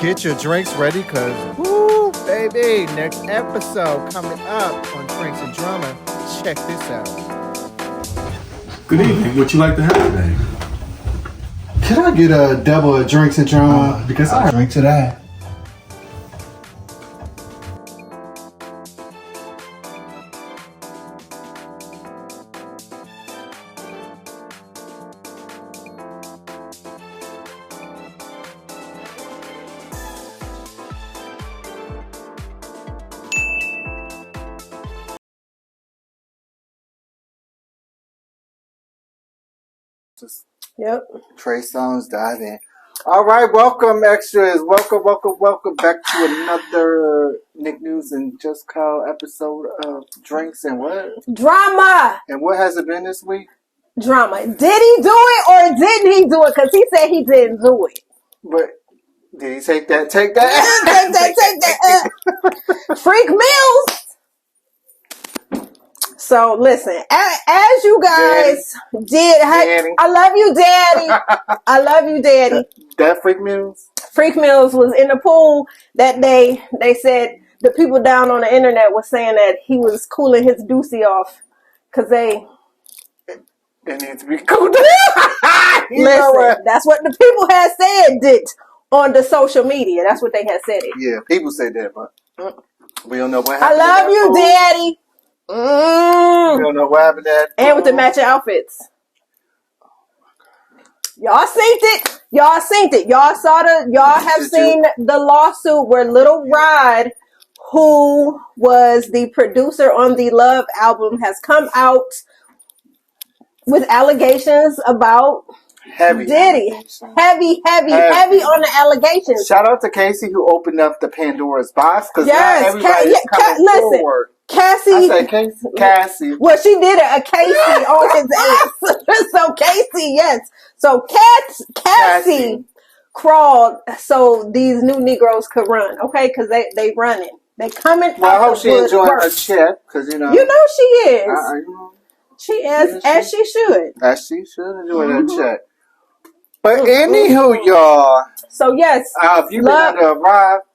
Get your drinks ready, cause woo, baby, next episode coming up on Drinks and Drama. Check this out. Good evening. What you like to have today? Can I get a double of Drinks and Drama? Because I drink to that. Yep. Trey Songz dive in. All right, welcome extras. Welcome back to another Nick News and Just Call episode of Drinks and what? Drama. And what has it been this week? Drama. Did he do it or didn't he do it? Because he said he didn't do it. But did he take that? Take that. Freak Mills. So listen, as you guys did, I love you, Daddy. I love you, Daddy. That Freak Mills? Freak Mills was in the pool that day. They said the people down on the internet was saying that he was cooling his doozy off because it needs to be cooled. Listen, that's what the people had said on the social media. That's what they had said. Yeah, people said that, but we don't know what happened. I love you, Daddy. We don't know what happened there. And with the matching outfits. Y'all seen it. Y'all have seen the lawsuit where Lil Rod, who was the producer on the Love album, has come out with allegations about Diddy. Heavy on the allegations. Shout out to Casey who opened up the Pandora's box. Yes, listen. Forward. Cassie. Well, she did a Casey on his ass. So Casey, yes. So Cassie crawled so these new Negroes could run, okay? Because they running. They coming. Well, I hope she enjoyed her check, because you know she is. She is as she should. As she should enjoy that check. But anywho, y'all. So yes, if you've been under a rock.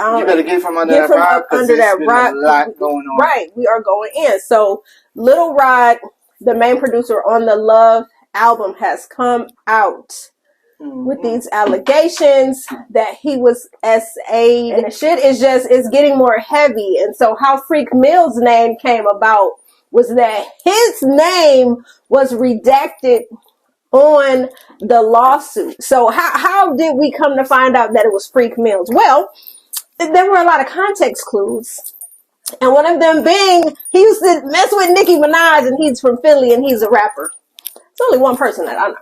You better get from under that rock, because there's been a lot going on. Right, we are going in. So, Lil Rod, the main producer on the Love album, has come out with these allegations that he was SA'd. And the shit is it's getting more heavy. And so, how Freak Mills' name came about was that his name was redacted on the lawsuit. So, how did we come to find out that it was Freak Mills? Well, there were a lot of context clues. And one of them being, he used to mess with Nicki Minaj, and he's from Philly, and he's a rapper. It's only one person that I know.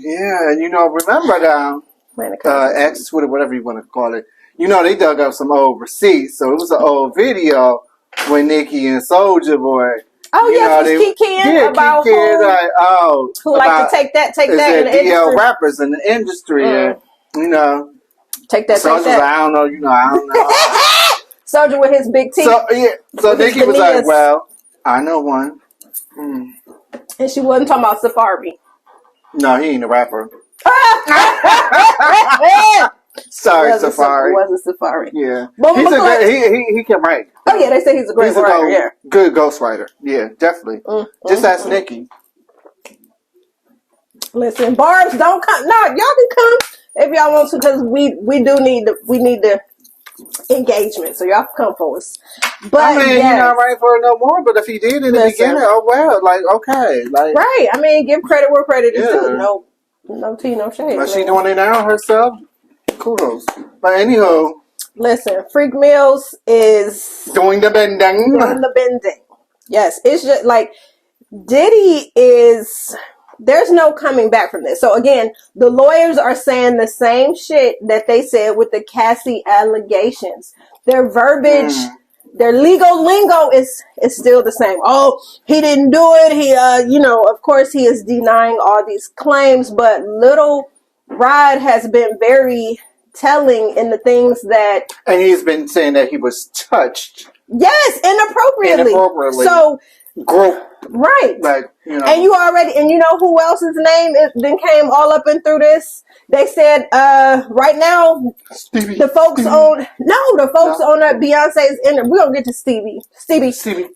Yeah, remember the X, Twitter, whatever you want to call it. They dug up some old receipts. So it was an old video when Nicki and Soulja Boy. Oh, yes, it was Kiki about who like to take that in the industry. Rappers in the industry, Take that. I don't know. Soulja with his big teeth. So Nicki was like, well, I know one. And she wasn't talking about Safari. No, he ain't a rapper. Sorry, Safari. It wasn't Safari. Yeah. He can write. Oh, yeah, they say he's a great writer. Good ghostwriter. Yeah, definitely. Just ask Nicki. Listen, Barbs, don't come. No, y'all can come if y'all want to, because we need the engagement, so y'all can come for us. But he's not right for it no more. But if he did in the beginning, oh well, okay, right. I mean, give credit where credit is due. No tea, no shade. But she doing it now herself. Kudos. But anyhow, listen, Freak Mills is doing the bending. Yes, it's just like Diddy is. There's no coming back from this. So again, the lawyers are saying the same shit that they said with the Cassie allegations. Their verbiage, their legal lingo is still the same. Oh, he didn't do it. He, of course he is denying all these claims, but Lil Rod has been very telling in the things that... And he's been saying that he was touched. Yes, inappropriately. So group. Right. Like, you know. And you know who else's name then came all up and through this? They said, right now, Stevie. the folks on Beyonce's internet. We're gonna get to Stevie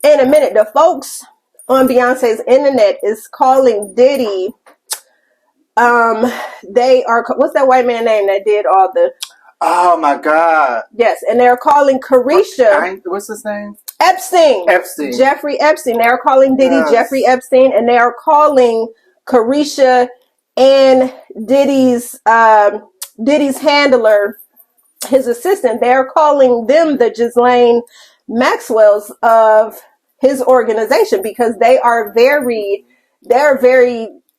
in a minute. The folks on Beyonce's internet is calling Diddy. They are. What's that white man name that did all the? Oh my God. Yes, and they're calling Carisha. What's his name? Epstein. Jeffrey Epstein. They are calling Diddy Jeffrey Epstein, and they are calling Carisha and Diddy's handler, his assistant. They are calling them the Ghislaine Maxwell's of his organization because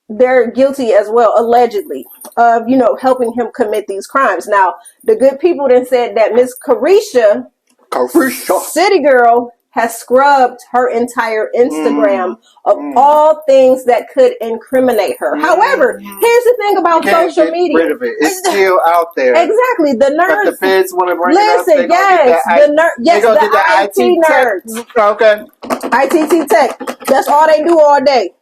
they're guilty as well, allegedly, of, helping him commit these crimes. Now, the good people then said that Miss Carisha, City Girl, has scrubbed her entire Instagram of all things that could incriminate her. However, here's the thing about social media. Rid of it. It's still out there. Exactly. The nerds. But the feds want to bring Listen, it up. the IT nerds. Okay. ITT tech. That's all they do all day.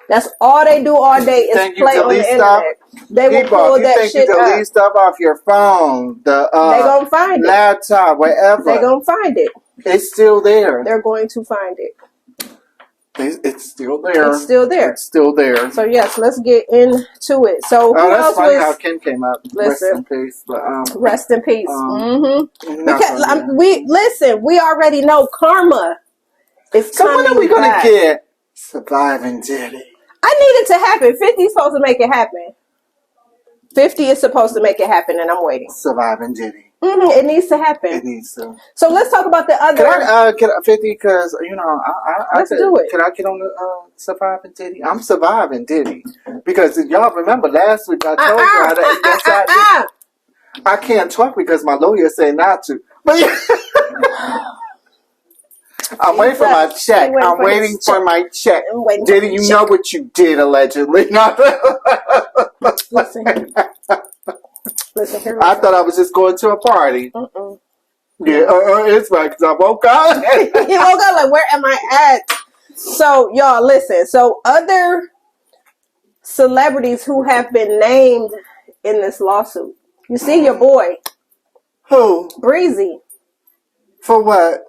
That's all they do all day is play on the internet. They will pull that shit up. You delete stuff off your phone, they gonna find it. Laptop, wherever. They gonna find it. It's still there. They're going to find it. It's still there. It's still there. It's still there. So yes, let's get into it. So that's funny how Kim came up. Listen, rest in peace. But, rest in peace. Because we already know karma is coming. So when are we gonna get Surviving Diddy? I need it to happen. 50 is supposed to make it happen. 50 is supposed to make it happen, and I'm waiting. Surviving Diddy. It needs to happen. It needs to. So let's talk about the other. Can I 50? Because let's do it. Can I get on the Surviving Diddy? I'm surviving Diddy because y'all remember last week I told y'all I can't talk because my lawyer said not to. But I'm waiting for my check. I'm waiting for my check. Diddy, you know what you did allegedly. Listen here. I thought I was just going to a party. Yeah, it's right because I woke up. You woke up like, where am I at? So, y'all, listen. So, other celebrities who have been named in this lawsuit. You see your boy. Who? Breezy. For what?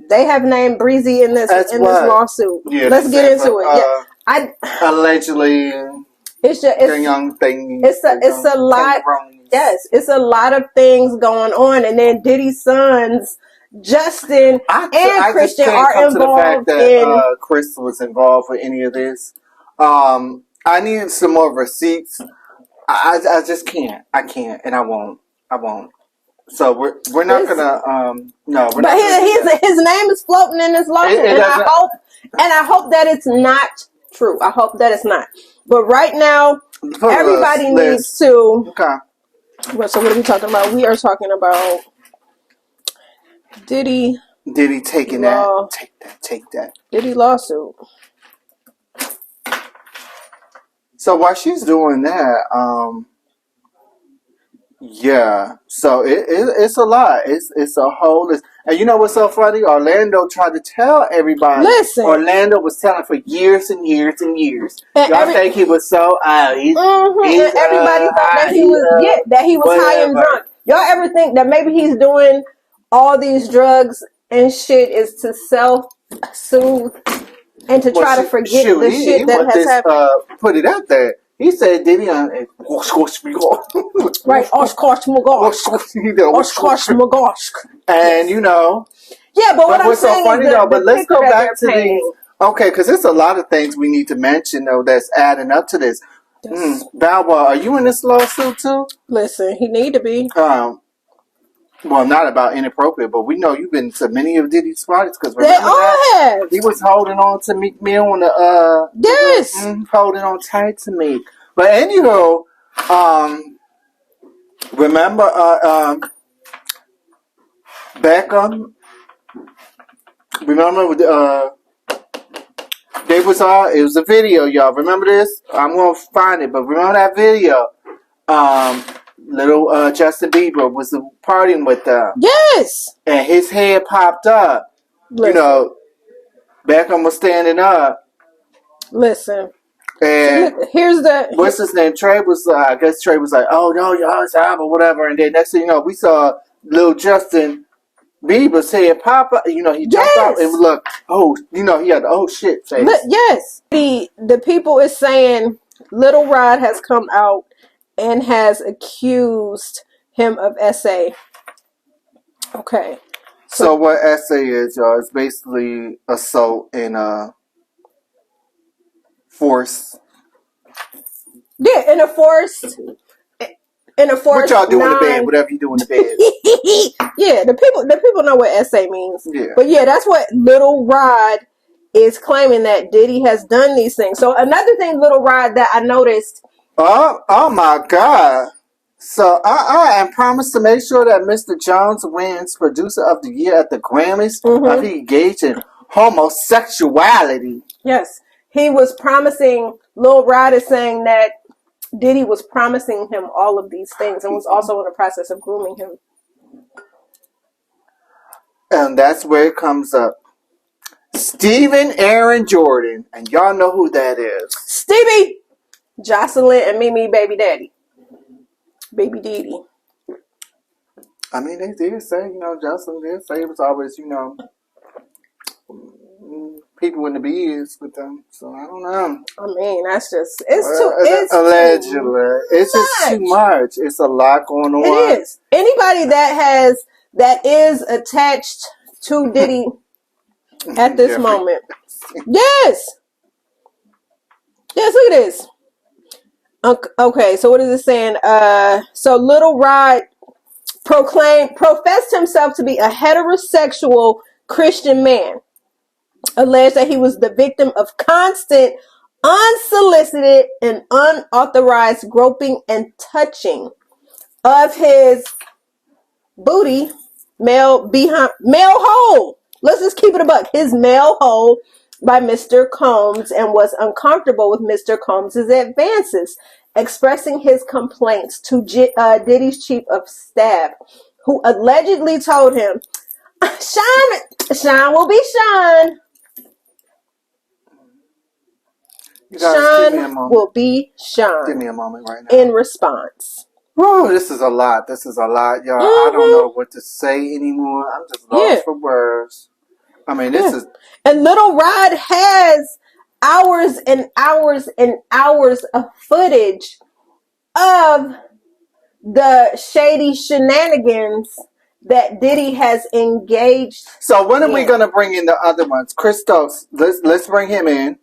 They have named Breezy in this lawsuit. Yeah, let's get into it. Allegedly. It's just the young thing. It's a lot. Yes, it's a lot of things going on, and then Diddy's sons, Justin and Christian, are involved in. Chris was involved with any of this. I need some more receipts. I just can't. I can't, and I won't. So we're not gonna. No, we're not. But his name is floating in this lawsuit, and I hope that it's not true. I hope that it's not. But right now, everybody needs to. Okay. Well, so what are we talking about? We are talking about Diddy. Diddy taking that. Take that. Diddy lawsuit. So while she's doing that, yeah. So it's a lot. It's a whole list. And you know what's so funny? Orlando tried to tell everybody. Listen. Orlando was telling for years and years and years. Y'all think he was so he's and everybody thought that he was high and drunk. Y'all ever think that maybe he's doing all these drugs and shit is to self-soothe and to try to forget the shit that has happened? Put it out there. He said, Diddy on right, Oshkosh Magoshk. And you know. Yeah, but what I'm what's saying so funny is though, but let's go back to these. Okay, because there's a lot of things we need to mention though that's adding up to this. Bow Wow, are you in this lawsuit too? Listen, he need to be. Well, not about inappropriate, but we know you've been to many of Diddy's parties because they all have. He was holding on to Meek Mill on the yes, holding on tight to Meek. But anyhow, remember Beckham? Remember they was it was a video, y'all. Remember this? I'm gonna find it, but remember that video? Little Justin Bieber was partying with them. Yes. And his head popped up. Listen. You know, Beckham was standing up. Listen. And Here's the... What's his name? Trey was, I guess Trey was like, oh, no, y'all, it's album, whatever. And then next thing you know, we saw Lil Justin Bieber said, Papa, he jumped out and looked, he had the oh shit face. Yes. The people is saying Lil Rod has come out and has accused him of SA. Okay. So what SA is, y'all, is basically assault and force. Yeah, in a forced. What y'all do in the bed? Whatever you do in the bed. Yeah, the people know what SA means. Yeah. But yeah, that's what Lil Rod is claiming, that Diddy has done these things. So another thing, Lil Rod, that I noticed. Oh my God. So I am promised to make sure that Mr. Jones wins Producer of the Year at the Grammys if he engaged in homosexuality. Yes. He was promising, Lil Rod is saying that Diddy was promising him all of these things and was also in the process of grooming him. And that's where it comes up. Stephen Aaron Jordan. And y'all know who that is. Stevie! Jocelyn and Mimi baby daddy. Baby Diddy. I mean, they did say, Jocelyn did say it was always, people in the biz with them. So I don't know. I mean, that's just, it's allegedly. It's just too much. It's a lot going on. It is. Anybody that is attached to Diddy at this moment. Yes. Yes, look at this. Okay, so what is it saying? So Lil Rod professed himself to be a heterosexual Christian man. Alleged that he was the victim of constant, unsolicited, and unauthorized groping and touching of his booty, male hole. Let's just keep it a buck. His male hole by Mr. Combs, and was uncomfortable with Mr. Combs' advances, expressing his complaints to Diddy's chief of staff, who allegedly told him, Sean will be Sean. Sean will be Sean. Give me a moment right now. In response. Oh, this is a lot, y'all. I don't know what to say anymore. I'm just lost for words. I mean, this is... And Lil Rod has hours and hours and hours of footage of the shady shenanigans that Diddy has engaged. So when are we going to bring in the other ones? Christos, let's bring him in.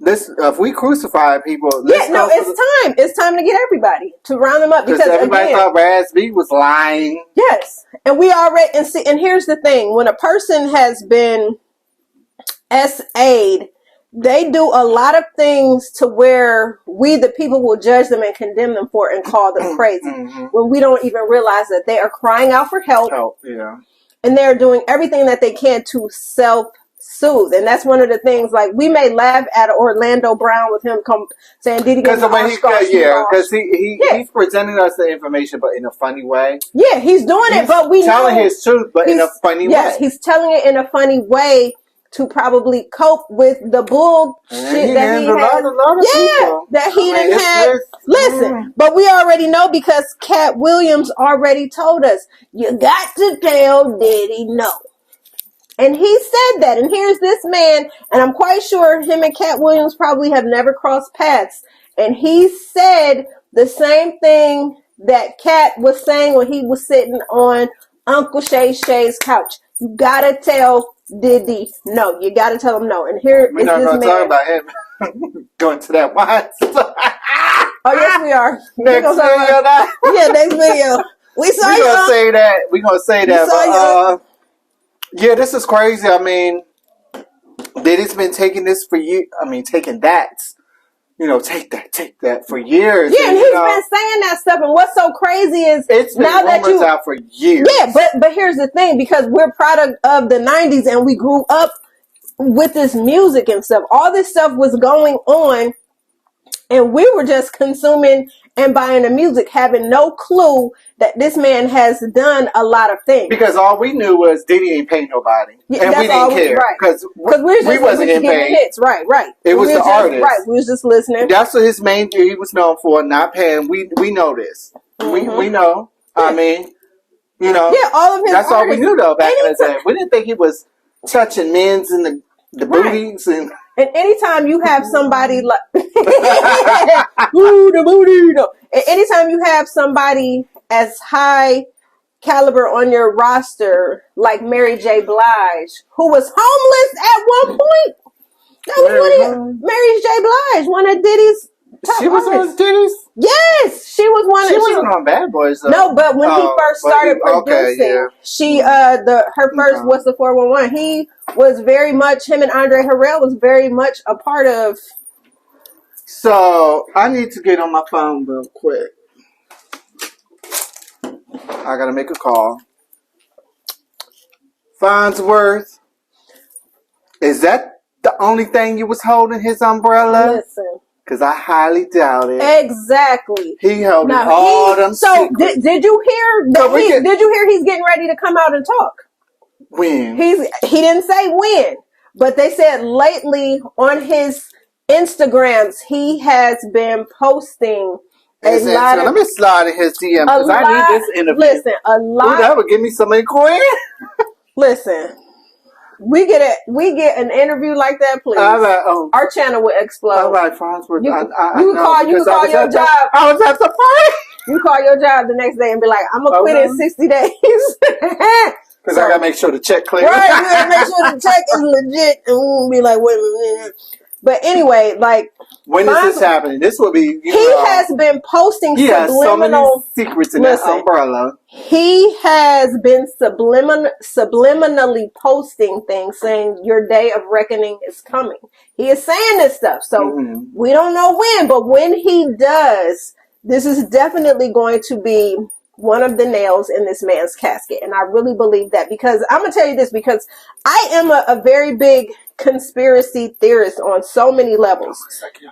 If we crucify people, it's time to get everybody to round them up, because everybody thought Raz B was lying. Yes, and we already and here's the thing: when a person has been SA'd, they do a lot of things to where we, the people, will judge them and condemn them for it and call them crazy when we don't even realize that they are crying out for help. And they're doing everything that they can to self-soothe. And that's one of the things, like, we may laugh at Orlando Brown with him saying Diddy because he's presenting us the information, but in a funny way. Yeah, he's doing it, but we telling his truth, but in a funny way. Yes, he's telling it in a funny way to probably cope with the bullshit that he had. That he didn't have. Listen, but we already know, because Cat Williams already told us, you got to tell Diddy no. And he said that. And here's this man, and I'm quite sure him and Cat Williams probably have never crossed paths. And he said the same thing that Cat was saying when he was sitting on Uncle Shay's couch. You gotta tell Diddy no. You gotta tell him no. And here we're not going to talk about him going to that watch. Oh, yes, we are. Next video. Yeah, next video. We're gonna say that. We're gonna say that. Yeah, this is crazy. I mean, Diddy's been taking this for years. I mean, taking that. Take that for years. Yeah, and he's been saying that stuff. And what's so crazy is it's been now that you out for years. Yeah, but here's the thing, because we're product of the 90s and we grew up with this music and stuff. All this stuff was going on And we were just consuming and buying the music, having no clue that this man has done a lot of things. Because all we knew was Diddy ain't pay nobody. Yeah, and we didn't care. Right. Because we wasn't getting paid. Hits. Right. It was the artist. Right. We was just listening. That's what his main thing he was known for, not paying. We know this. We know. Yeah. I mean, you know. Yeah, all of his That's artists, all we knew, though, back in the day. We didn't think he was touching men's in the booties and... And anytime you have somebody like, ooh, the booty, no. And anytime you have somebody as high caliber on your roster, like Mary J. Blige, who was homeless at one point. That was Mary J. Blige, one of Diddy's top She was artists. on Diddy's? Yes, she was one. She wasn't on Bad Boys, though. No, but when he first started producing, she her first was the 411. He was very much, him and Andre Harrell was very much a part of. So I need to get on my phone real quick. I gotta make a call. Farnsworth, is that the only thing you was holding his umbrella? Listen. Because I highly doubt it. Exactly. He held all them secrets. Did you hear that did you hear he's getting ready to come out and talk? When? He didn't say when, but they said lately on his Instagrams he has been posting let me slide in his DM because I need this interview. Listen, that would give me some inquiry. Listen. We get an interview like that, please. Our channel will explode. All right, Farnsworth. You call your job. I was at the party. You call your job the next day and be like, "I'm gonna quit in 60 days." Because I gotta make sure the check clears. Right, you gotta make sure the check is legit, and we won't be like, "Wait a minute." But anyway, like, when is this happening? This will be. He has been posting subliminal so many secrets in that umbrella. He has been subliminally posting things saying your day of reckoning is coming. He is saying this stuff, so we don't know when, but when he does, this is definitely going to be one of the nails in this man's casket, and I really believe that because I'm gonna tell you this because I am a very big conspiracy theorist on so many levels,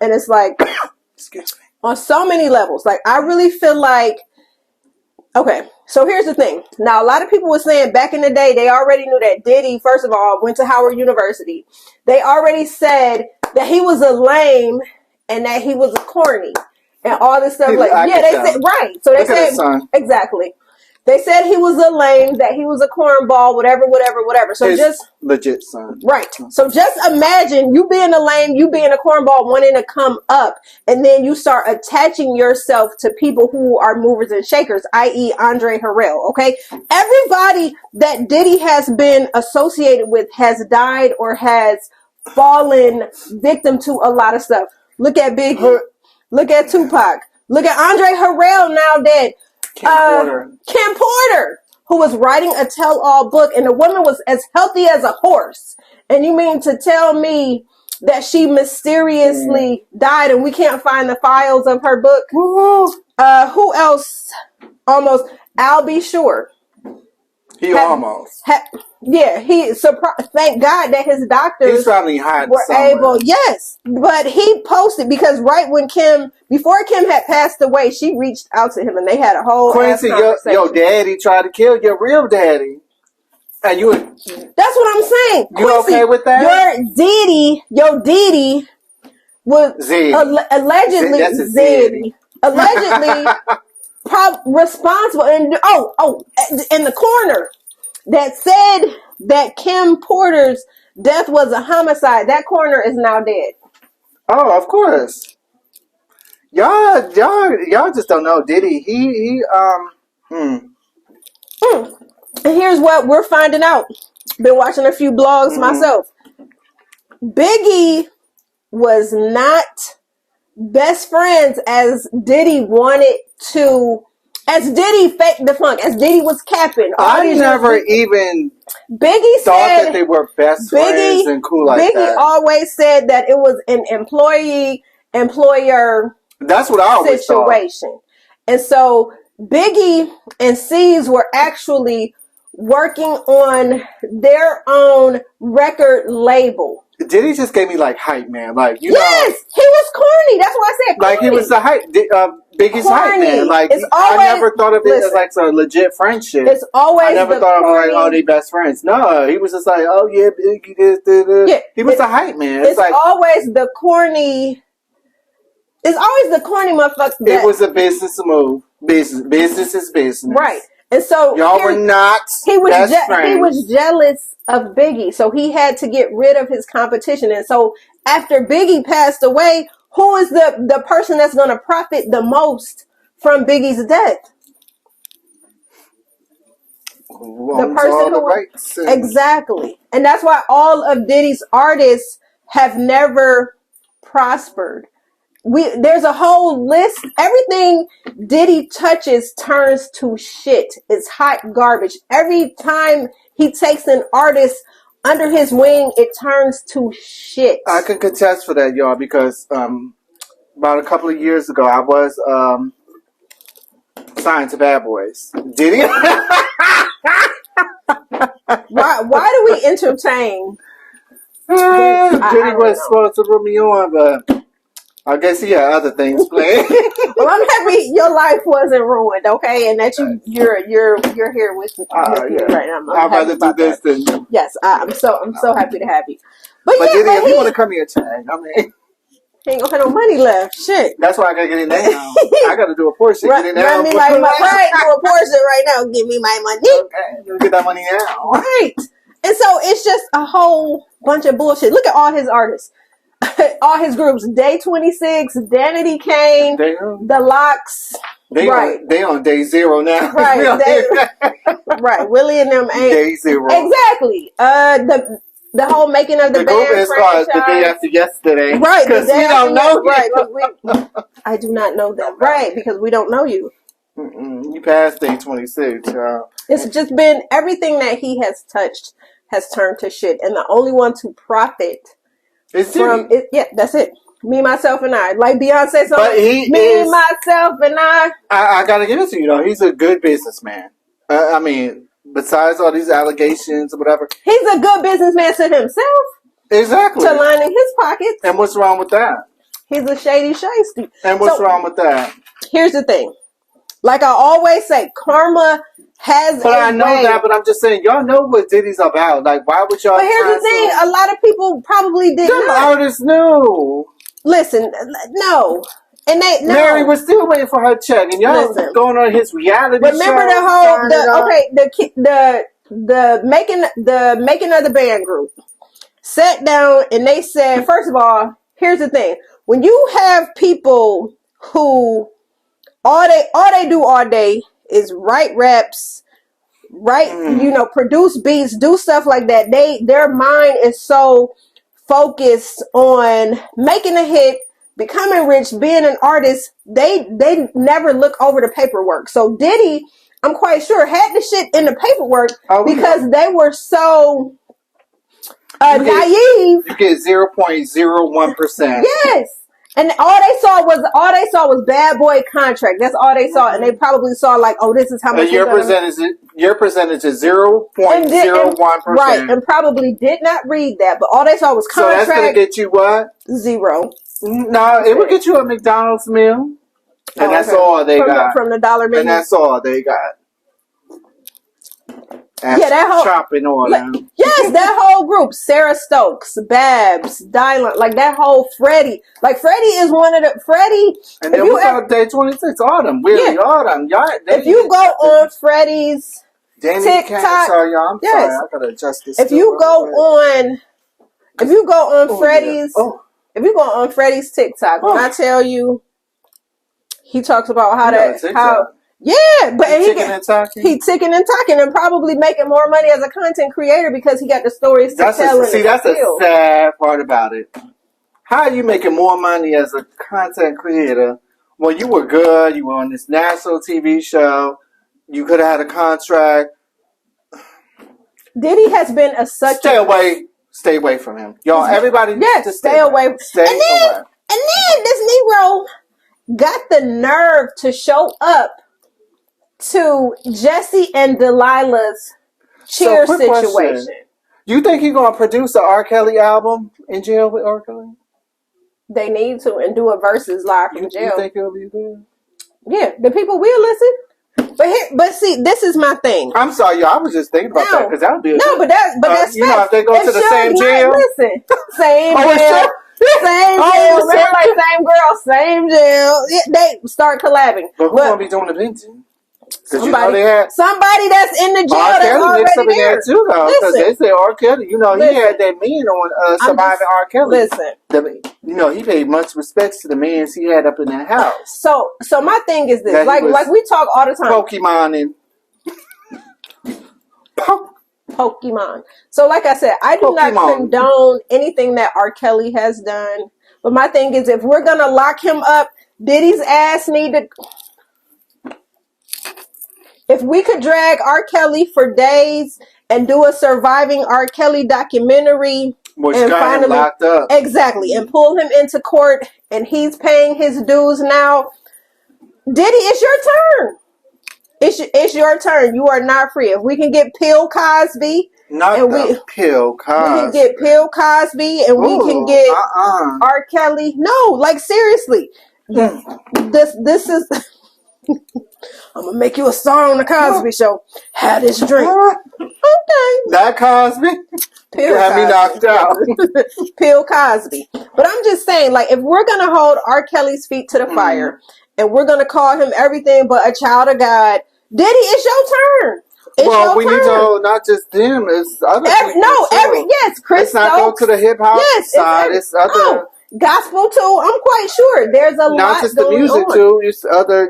and it's like excuse me, on so many levels. Like I really feel like, okay, so here's the thing. Now a lot of people were saying back in the day they already knew that Diddy, first of all, went to Howard University. They already said that he was a lame and that he was a corny and all this stuff. Like they said right. So they said exactly. They said he was a lame, that he was a cornball, whatever. So his just legit son. Right. So just imagine you being a lame, you being a cornball, wanting to come up, and then you start attaching yourself to people who are movers and shakers, i.e. Andre Harrell. Okay. Everybody that Diddy has been associated with has died or has fallen victim to a lot of stuff. Look at Biggie. Look at Tupac. Look at Andre Harrell, now dead. Kim Porter, who was writing a tell-all book, and the woman was as healthy as a horse. And you mean to tell me that she mysteriously died and we can't find the files of her book? Who else? Almost. I'll be sure. He almost. He surprised. Thank God that his doctors were able. Yes, but he posted because right when before Kim had passed away, she reached out to him and they had a whole Quincy, your daddy tried to kill your real daddy, and you. That's what I'm saying. You Quincy, okay with that? Your Diddy was allegedly responsible and in the corner that said that Kim Porter's death was a homicide. That corner is now dead. Oh, of course. Y'all just don't know Diddy. And here's what we're finding out. Been watching a few blogs myself. Biggie was not best friends as Diddy wanted to, as Diddy faked the funk, as Diddy was capping. I never even Biggie thought that they were best friends and cool like that. Biggie always said that it was an employee-employer That's what I always situation. Thought. And so Biggie and C's were actually working on their own record label. Diddy just gave me like hype man, like you yes, know, he was corny. That's why I said corny. like he was the hype, Biggie's hype Corny. man. Like It's always, I never thought of it listen, as like a legit friendship. it's always I never the thought corny. of like, oh, they best friends. No, he was just like, oh yeah, Biggie this, da, da. Yeah, He was the hype man. It's like always the corny. It's always the corny motherfucker. it was a business move. Business is business. Right. And so y'all were not best friends. He was jealous of Biggie, so he had to get rid of his competition. And so after Biggie passed away, who is the person that's going to profit the most from Biggie's death? The person who exactly. And that's why all of Diddy's artists have never prospered. There's a whole list. Everything Diddy touches turns to shit. It's hot garbage. Every time he takes an artist under his wing, it turns to shit. I can contest for that, y'all, because about a couple of years ago, I was signed to Bad Boys. Diddy? Why do we entertain? Diddy was supposed to put me on, but I guess he had other things playing. Well, I'm happy your life wasn't ruined, okay, and that you're here with me right now. I'd rather do this than yes. I'm so happy to have you. But yeah, Diddy, if you want to come here, Chad, I mean, he ain't gonna have no money left. Shit. That's why I gotta get in now. I gotta do a portion. Get in now. Run me like do a portion right now. Give me my money. Okay, get that money now. Right. And so it's just a whole bunch of bullshit. Look at all his artists. All his groups, Day 26, Danity Kane, The Locks. They on day zero now. Right, right. Willie and them ain't day zero. Exactly. The whole making of the band group is called The Day After Yesterday. Right, because we don't know you. Right, I do not know them. Right, because we don't know you. You passed day 26. It's just been everything that he has touched has turned to shit, and the only one to profit from it, yeah, that's it. Me, myself, and I. Like Beyonce song. But myself, and I. I gotta give it to you though. He's a good businessman. I mean, besides all these allegations or whatever, he's a good businessman to himself. Exactly. To line in his pockets. And what's wrong with that? He's a shady shiesty. And what's wrong with that? Here's the thing. Like I always say, karma has but I know way. That, but I'm just saying, y'all know what Diddy's about. Like, why would y'all? But here's the thing: a lot of people probably didn't. Some artists knew. Listen, no, and they no. Mary was still waiting for her check, and y'all going on his reality show. Remember the making of the band group sat down and they said, first of all, here's the thing: when you have people who all they do all day is write raps, produce beats, do stuff like that. Their mind is so focused on making a hit, becoming rich, being an artist. They never look over the paperwork. So Diddy, I'm quite sure, had the shit in the paperwork because they were so naive. You get 0.01%. Yes. And all they saw was Bad Boy contract. That's all they saw, and they probably saw like, oh, this is how much. Your percentage is 0.01%. Right, and probably did not read that, but all they saw was contract. So that's gonna get you what? 0. No, it will get you a McDonald's meal, and that's all they got from the dollar menu. And that's all they got. That whole chopping on them. Yes, that whole group: Sarah Stokes, Babs, Dylan, like that whole Freddie. Like Freddie is one of the Freddie. And then we saw Day 26, Autumn, Willie, Autumn. Y'all, if you go on Freddie's TikTok, sorry, y'all. I'm sorry, I gotta adjust this. If you go on Freddie's TikTok, when I tell you, he talks about how. Yeah, but he ticking and talking and probably making more money as a content creator because he got the stories to tell. That's a sad part about it. How are you making more money as a content creator when you were good? You were on this national TV show. You could have had a contract. Diddy has been Stay away from him, y'all. Everybody, just stay away. And then this Negro got the nerve to show up to Jesse and Delilah's cheer situation. You think he's gonna produce an R. Kelly album in jail with R. Kelly? They need to and do a versus live from jail. You think it'll be good? Yeah, the people will listen. But see, this is my thing. I'm sorry, y'all. I was just thinking about that because that would be but that's you know, if they go to the same jail. Listen, same jail, same jail. Remember, like same girl, same jail. They start collabing. But who's gonna be doing the benching? Somebody, you know somebody that's in the jail R. that's Kelly already mixed up in there. there too, though, because they say R. Kelly. You know, he had that man on surviving R. Kelly. Listen, you know, he paid much respect to the men he had up in that house. So my thing is this: like we talk all the time, Pokemon and Pokemon. So, like I said, I do not condone anything that R. Kelly has done. But my thing is, if we're gonna lock him up, Diddy's ass need to. If we could drag R. Kelly for days and do a surviving R. Kelly documentary, which and got finally, him locked up, exactly, and pull him into court, and he's paying his dues now. Diddy, it's your turn. It's your turn. You are not free. If we can get Pill Cosby, Pill Cosby. We can get Pill Cosby, and we can get R. Kelly. No, like seriously, this is. I'm gonna make you a star on the Cosby Show. Have this drink. Okay. That Cosby? Pill had me knocked out. Pill Cosby. But I'm just saying, like, if we're gonna hold R. Kelly's feet to the fire, and we're gonna call him everything but a child of God, Diddy, it's your turn. We need to hold not just them, it's other people. Chris Let's not go to the hip hop side. It's other gospel too. I'm quite sure there's a lot not just the music too. It's other,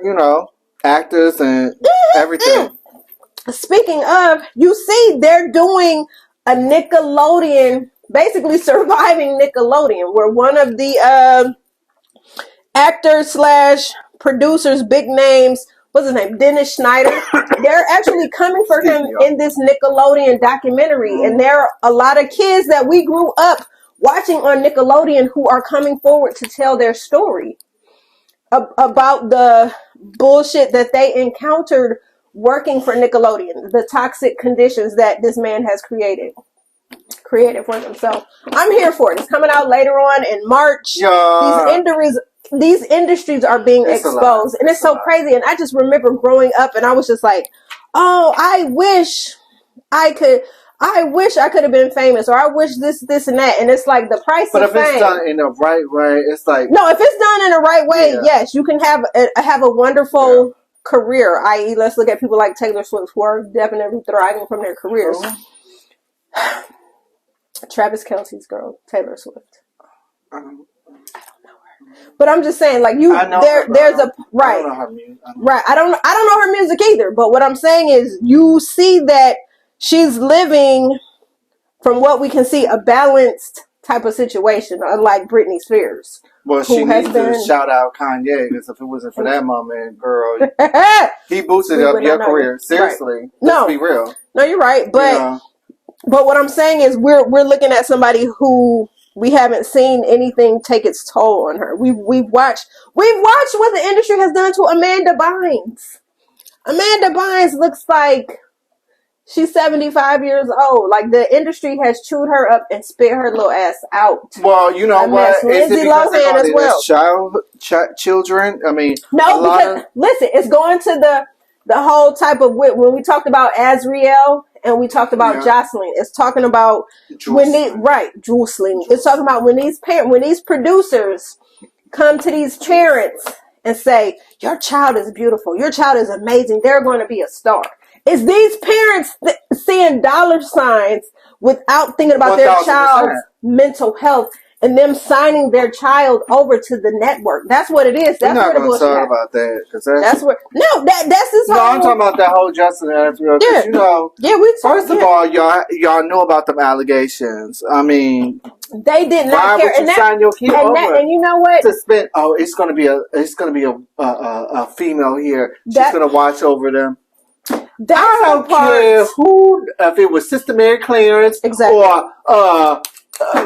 actors and everything. Speaking of, you see, they're doing a Nickelodeon, basically surviving Nickelodeon, where one of the actors / producers, big names, what's his name, Dennis Schneider, they're actually coming for him in this Nickelodeon documentary. And there are a lot of kids that we grew up watching on Nickelodeon who are coming forward to tell their story about the bullshit that they encountered working for Nickelodeon, the toxic conditions that this man has created for them. So I'm here for it. It's coming out later on in March. These industries are being exposed, and it's so crazy. And I just remember growing up, and I was just like, "Oh, I wish I could have been famous, or I wish this, and that." And it's like the price of fame. But if it's done in the right way, it's like no. If it's done in the right way, yes, you can have a wonderful career. I.e., let's look at people like Taylor Swift, who are definitely thriving from their careers. Travis Kelce's girl, Taylor Swift. I don't know her, but I'm just saying, like there's a right. I don't know her music. Right. I don't know her music either. But what I'm saying is, you see that she's living, from what we can see, a balanced type of situation, unlike Britney Spears. Well, she needs to shout out Kanye, because if it wasn't for that moment, girl, he boosted up your career. Seriously, let's be real. No, you're right, but what I'm saying is, we're looking at somebody who we haven't seen anything take its toll on her. We've watched what the industry has done to Amanda Bynes. Amanda Bynes looks like she's 75 years old. Like, the industry has chewed her up and spit her little ass out. Well, you know what? Lindsay Lohan as well. Children. I mean, no, because listen, it's going to the whole type of when we talked about Azriel and we talked about Jocelyn. It's talking about Jocelyn. It's talking about when these producers come to these parents and say, "Your child is beautiful. Your child is amazing. They're going to be a star." It's these parents seeing dollar signs without thinking about 1,000%. Their child's mental health and them signing their child over to the network. That's what it is. That's We're not going to talk about that. That's where. No, that's this whole. No, I'm talking about that whole Justin interview. First of all, y'all know about them allegations. I mean, they did not care. Why would you sign your kid over? And you know what? To spend. Oh, it's going to be a female here. She's going to watch over them. I don't care who, if it was Sister Mary Clarence or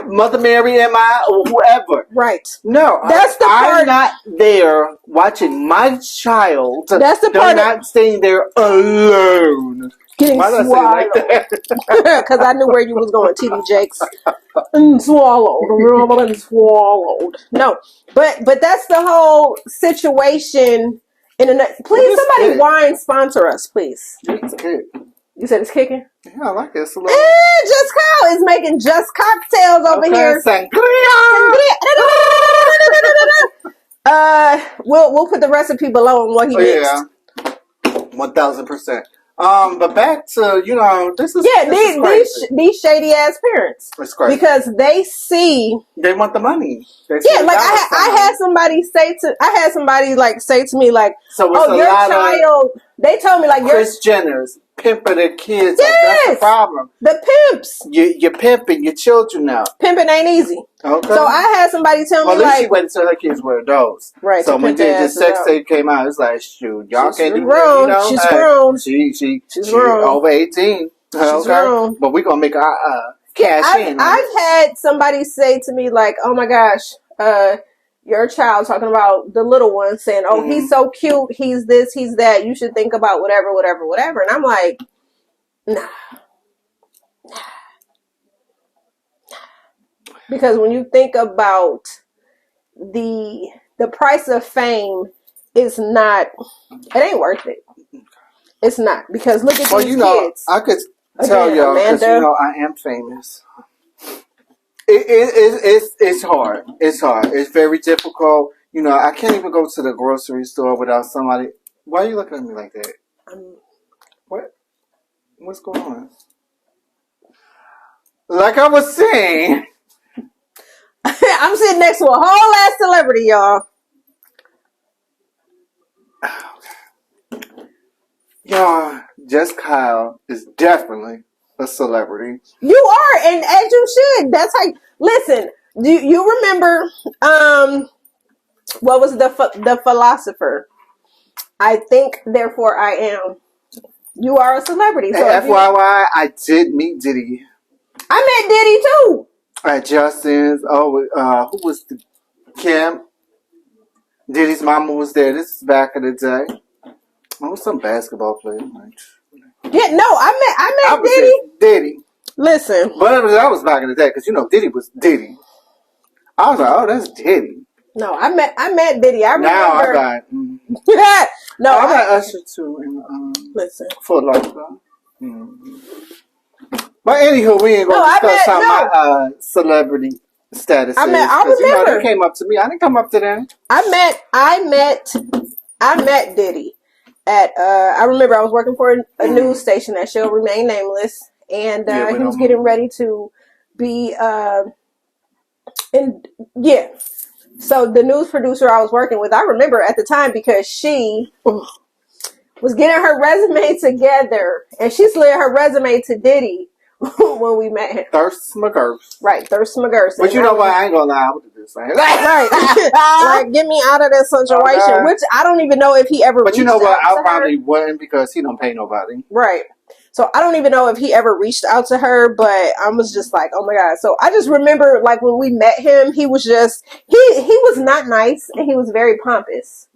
Mother Mary am I or whoever. Right. No, That's the part. I'm not there watching my child. That's the They're part. not staying there alone. Getting Why did I say it swallowed. like that? Because I knew where you was going, TD Jakes. And swallowed. And swallowed. No. But that's the whole situation. Please, somebody wine sponsor us, please. It's good. You said it's kicking? Yeah, I like it. It's a little... Just Kyle is making just cocktails over here. We'll put the recipe below on what he mixed. Yeah, 1000%. But back to this is these shady ass parents. It's crazy because they see they want the money. I had somebody say to me like, so oh, your child. They told me like Kris Jenner's pimping their kids. Yes, that's the problem. The pimps. You're pimping your children now. Pimping ain't easy. Okay. So I had somebody tell me at least she waited until her kids were adults. Right. So when the sex tape came out, it's like, shoot, y'all can't do grown. that. She's grown. She's grown. Over 18. She's grown. But we're gonna make our cash in. I've had somebody say to me like, oh my gosh, your child, talking about the little one, saying, oh, he's so cute, he's this, he's that, you should think about whatever. And I'm like, nah. Because when you think about the price of fame, it ain't worth it. It's not. Because look at these kids. I could tell y'all, because I am famous. It's hard. It's hard. It's very difficult. I can't even go to the grocery store without somebody. Why are you looking at me like that? What? What's going on? Like I was saying, I'm sitting next to a whole ass celebrity, y'all. Y'all, Just Kyle is definitely a celebrity. You are, and as you should. That's how. Listen, do you remember? What was the philosopher? I think, therefore I am. You are a celebrity. So FYI, I did meet Diddy. I met Diddy too. At Justin's. Who was the Kim? Diddy's mama was there. This is back in the day. I was some basketball player. Yeah, no, I met Diddy. Diddy. Listen. But that was back in the day, because Diddy was Diddy. I was like, oh, that's Diddy. No, I met Diddy. I remember. Now I got. No, I got Usher too. And, listen. For life, though. But anywho, we ain't gonna discuss my celebrity status. I remember. They came up to me. I didn't come up to them. I met Diddy at. I remember I was working for a news station that shall remain nameless, and he was getting ready to be. So the news producer I was working with, I remember at the time because she was getting her resume together, and she slid her resume to Diddy when we met him. Thirst McGurf. Right, Thirst McGurf. But you know what? I ain't gonna lie. I would do this. Right. Like, get me out of this situation, which I don't even know if he ever But you know what? I probably wouldn't, because he don't pay nobody. Right. So I don't even know if he ever reached out to her, but I was just like, oh my God. So I just remember, like, when we met him, he was just, he was not nice, and he was very pompous.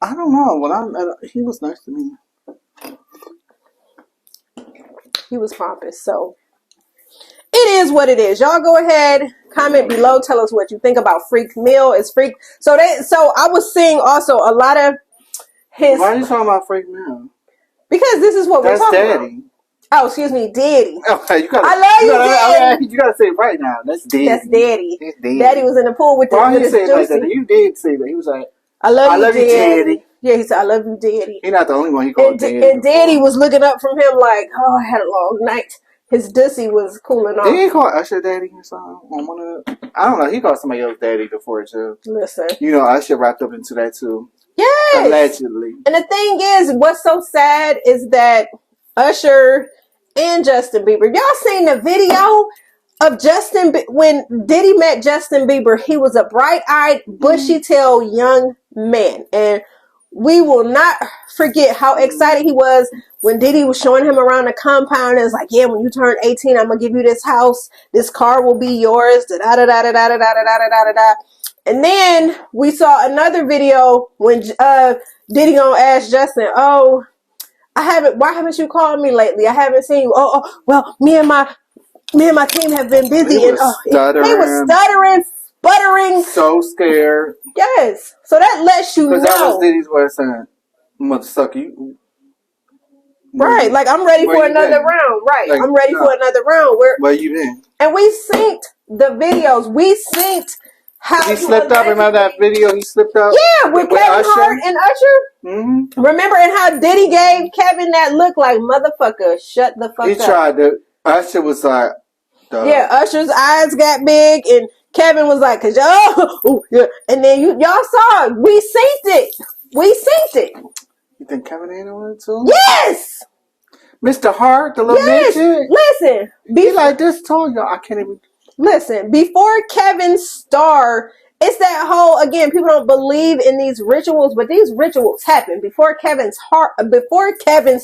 I don't know. He was nice to me. He was pompous. So it is what it is. Y'all go ahead, comment below, tell us what you think about Freak Mill. Is Freak, so I was seeing also a lot of his. Why are you talking about Freak Mill? Because this is what we're talking Daddy. about. Oh, excuse me, Diddy. Okay, I love you, Daddy. You gotta say it right now. That's Daddy. That's Daddy. That's Daddy. Daddy was in the pool with the. Why did you say it like that? You did say that. He was like, I love you, Daddy. Yeah, he said, I love you, Daddy. He's not the only one he called Daddy. And Daddy was looking up from him like, oh, I had a long night. His dussy was cooling off. Did he call Usher Daddy or something? On one of the, I don't know. He called somebody else Daddy before too. Listen. Usher wrapped up into that too. Yes. Allegedly. And the thing is, what's so sad is that Usher and Justin Bieber, y'all seen the video of when Diddy met Justin Bieber? He was a bright-eyed, bushy-tailed young man. And we will not forget how excited he was when Diddy was showing him around the compound. And it's like, yeah, when you turn 18, I'm gonna give you this house. This car will be yours. Da da da da da da da da da da da. And then we saw another video when Diddy gonna ask Justin, "Oh, why haven't you called me lately? I haven't seen you." Well, me and my team have been busy." He was stuttering, sputtering, so scared. Yes, so that lets you know. Because that was Diddy's way of saying, "Mother sucker, you." Right, like I'm ready for another round. Right, like, I'm ready for another round. Where you been? And we synced the videos. We synced how he slipped up. Remember that video? He slipped up. Yeah, with Kevin Hart and Usher. Mm-hmm. Remember, and how Diddy gave Kevin that look like, motherfucker, shut the fuck up. He tried to. Usher was like, duh. Yeah, Usher's eyes got big, and Kevin was like, "Cause yeah." And then y'all saw it. We synced it. You think Kevin ain't on it too? Yes. Mr. Hart, the little midget. Listen, be like this too, y'all. I can't even. Listen, before Kevin's star, it's that whole, again, people don't believe in these rituals, but these rituals happen. Before Kevin's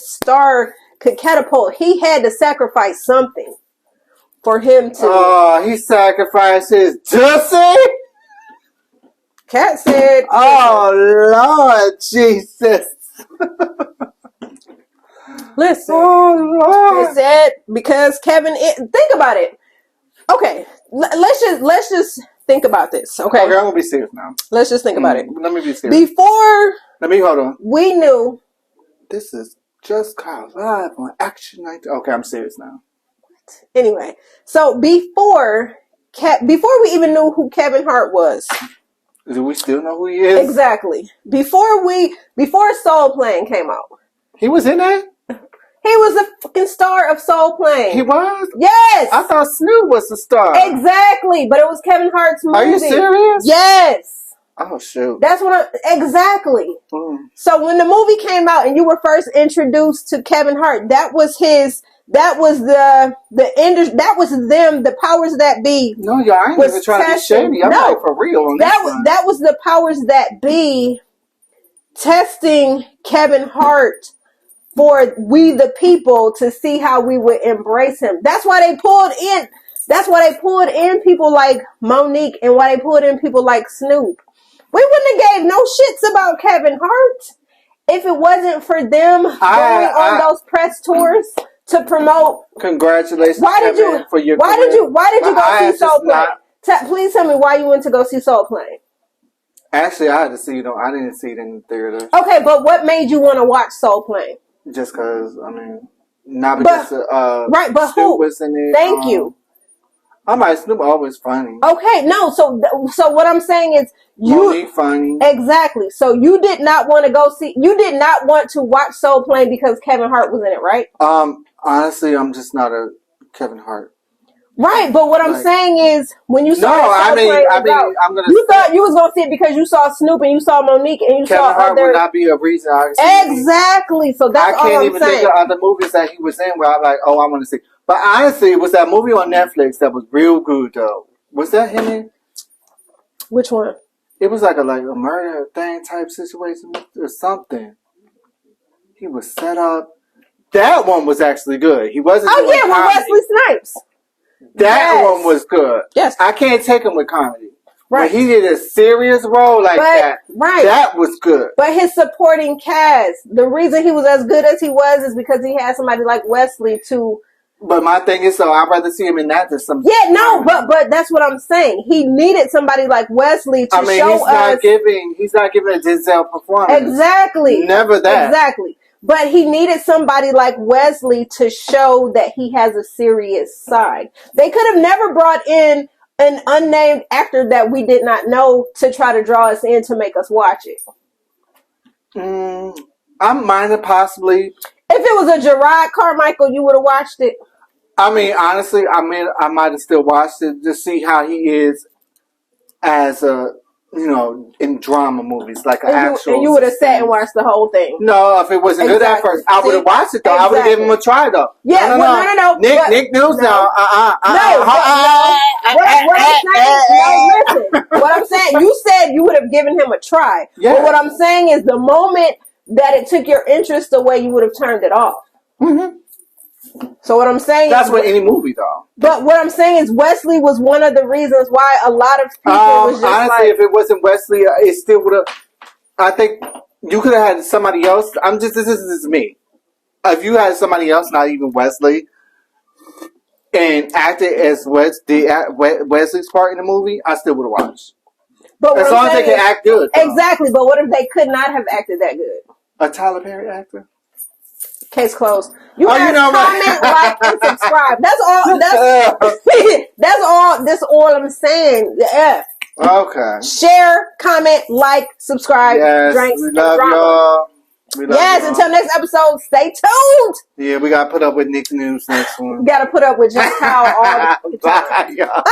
star could catapult, he had to sacrifice something for him to. Oh, he sacrificed his Jussie? Cat said. Oh, Lord Jesus. Listen. Oh, Lord. He said, because Kevin, think about it. Okay, let's just think about this. Okay, I'm gonna be serious now. Let's just think about it. Let me be serious. Hold on. We knew. This is Just Cause Live on Action Night. Okay, I'm serious now. Anyway, so before we even knew who Kevin Hart was. Do we still know who he is? Exactly. Before Soul Plane came out. He was in that? He was the fucking star of Soul Plane. He was? Yes. I thought Snoop was the star. Exactly, but it was Kevin Hart's movie. Are you serious? Yes. Oh, shoot. That's what exactly. So when the movie came out and you were first introduced to Kevin Hart, that was the powers that be. No, y'all, I ain't even trying to be shady. I'm like for real on that was the powers that be testing Kevin Hart for we the people to see how we would embrace him. That's why they pulled in people like Monique and why they pulled in people like Snoop. We wouldn't have gave no shits about Kevin Hart if it wasn't for them going on those press tours to promote. Congratulations, why did you go see Soul Plane? Please tell me why you went to go see Soul Plane. Actually, I had to see it. I didn't see it in the theater. Okay, but what made you want to watch Soul Plane? Just because, I mean, not because right, but Snoop who was in it. Thank you. I'm like, Snoop always funny. Okay, no, so what I'm saying is Monique funny. Exactly. So you did not want to watch Soul Plane because Kevin Hart was in it, right? Honestly, I'm just not a Kevin Hart. Right, but what I'm saying is when you saw I'm gonna. You thought you was gonna see it because you saw Snoop and you saw Monique and you Kevin saw Hart would not be a reason. Exactly. So that's all I'm saying. I can't even think of other movies that he was in where I'm like, oh, I want to see. But honestly, it was that movie on Netflix that was real good though. Was that him in? Which one? It was like a murder thing type situation or something. He was set up. That one was actually good. He wasn't. Oh yeah, with Wesley Snipes. That one was good. Yes. I can't take him with comedy. Right. When he did a serious role that, right. That was good. But his supporting cast, the reason he was as good as he was is because he had somebody like Wesley to. But my thing is, I'd rather see him in that than some. Yeah, no, but that's what I'm saying. He needed somebody like Wesley to show us. He's not giving a Denzel performance. Exactly. Never that. Exactly. But he needed somebody like Wesley to show that he has a serious side. They could have never brought in an unnamed actor that we did not know to try to draw us in to make us watch it. I'm minded possibly. If it was a Gerard Carmichael, you would have watched it. I mean, honestly, I might have still watched it to see how he is as a in drama movies, like an And actual. you would have sat and watched the whole thing. No, if it wasn't good at first, I would have watched it though. I would have given him a try though. Yeah, no. Nick News now. What I'm saying, you said you would have given him a try. Yeah. But what I'm saying is the moment that it took your interest away, you would have turned it off. Mm-hmm. So what I'm saying that's with any movie though. But what I'm saying is Wesley was one of the reasons why a lot of people was just honestly, if it wasn't Wesley, it still would have. I think you could have had somebody else. This is me. If you had somebody else, not even Wesley, and acted as Wesley's part in the movie, I still would have watched. But as long as they can act good. Exactly. But what if they could not have acted that good? A Tyler Perry actor? Case closed. Comment, like, and subscribe. That's all. That's all I'm saying. Yeah. Okay. Share, comment, like, subscribe. Yes, drinks, we love y'all. Until next episode, stay tuned. Yeah, we gotta put up with Nick News next one. We gotta put up with just how all the Bye, y'all.